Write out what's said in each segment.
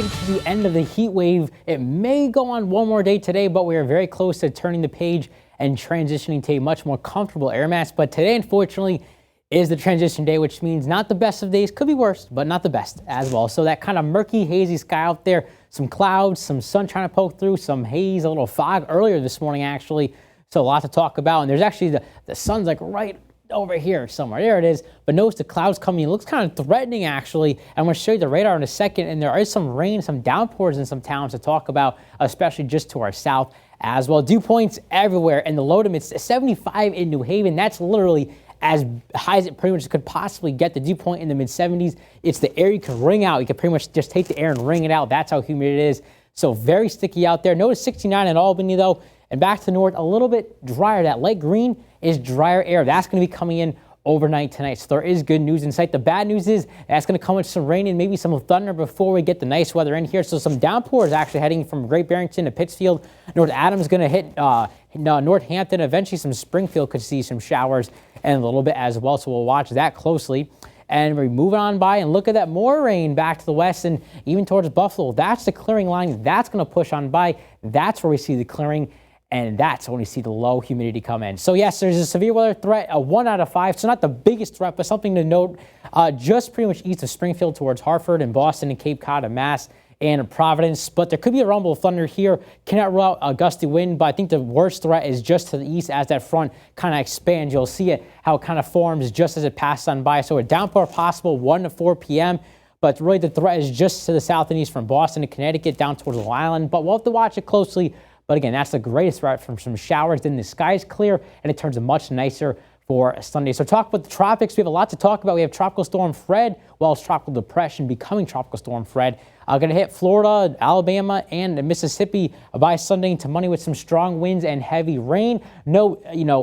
made it to the end of the heat wave. It may go on one more day today, but we are very close to turning the page and transitioning to a much more comfortable air mass. But today, unfortunately, is the transition day, which means not the best of days. Could be worse, but not the best as well. So that kind of murky, hazy sky out there, some clouds, some sun trying to poke through, some haze, a little fog earlier this morning, actually. So a lot to talk about. And there's actually the sun's like right over here somewhere. There it is. But notice the clouds coming. It looks kind of threatening, actually. I'm going to show you the radar in a second. And there is some rain, some downpours in some towns to talk about, especially just to our south as well. Dew points everywhere. And the low to mid 75 in New Haven. That's literally as high as it pretty much could possibly get. The dew point in the mid 70s. It's the air you can wring out. You can pretty much just take the air and wring it out. That's how humid it is. So very sticky out there. Notice 69 in Albany, though. And back to the north, a little bit drier. That light green is drier air. That's going to be coming in overnight tonight. So there is good news in sight. The bad news is that's going to come with some rain and maybe some thunder before we get the nice weather in here. So some downpours actually heading from Great Barrington to Pittsfield. North Adams going to hit Northampton. Eventually some Springfield could see some showers and a little bit as well. So we'll watch that closely. And we're moving on by and look at that, more rain back to the west and even towards Buffalo. That's the clearing line. That's going to push on by. That's where we see the clearing. And that's when we see the low humidity come in. So yes, there's a severe weather threat, a 1 out of 5. So not the biggest threat, but something to note. Just pretty much east of Springfield towards Hartford and Boston and Cape Cod and Mass and Providence. But there could be a rumble of thunder here. Cannot rule out a gusty wind, but I think the worst threat is just to the east as that front kind of expands. You'll see it, how it kind of forms just as it passes on by. So a downpour possible 1 to 4 p.m. But really the threat is just to the south and east from Boston to Connecticut down towards Long Island. But we'll have to watch it closely. But again, that's the greatest threat from some showers. Then the sky is clear and it turns much nicer for Sunday. So talk about the tropics. We have a lot to talk about. We have Tropical Storm Fred, well as Tropical Depression becoming Tropical Storm Fred. Going to hit Florida, Alabama, and Mississippi by Sunday into Monday with some strong winds and heavy rain. No,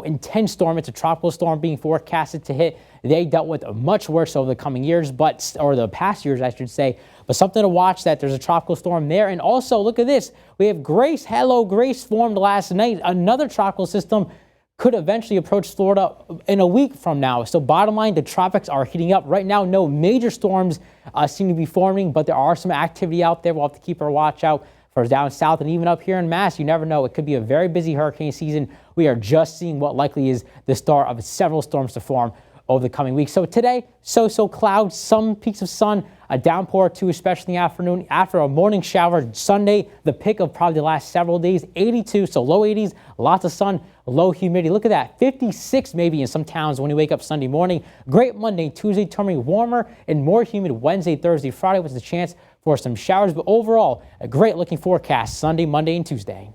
intense storm. It's a tropical storm being forecasted to hit. They dealt with much worse over the coming years, or the past years, I should say. But something to watch, that there's a tropical storm there. And also, look at this. We have Grace. Hello, Grace formed last night. Another tropical system could eventually approach Florida in a week from now. So bottom line, the tropics are heating up. Right now, no major storms seem to be forming, but there are some activity out there. We'll have to keep our watch out for down south and even up here in Mass. You never know. It could be a very busy hurricane season. We are just seeing what likely is the start of several storms to form over the coming weeks. So today, so clouds, some peaks of sun, a downpour or two, especially in the afternoon after a morning shower. Sunday, the pick of probably the last several days, 82, so low 80s, lots of sun, low humidity. Look at that, 56 maybe in some towns when you wake up Sunday morning. Great Monday, Tuesday, turning warmer and more humid Wednesday, Thursday, Friday with a chance for some showers. But overall, a great looking forecast Sunday, Monday, and Tuesday.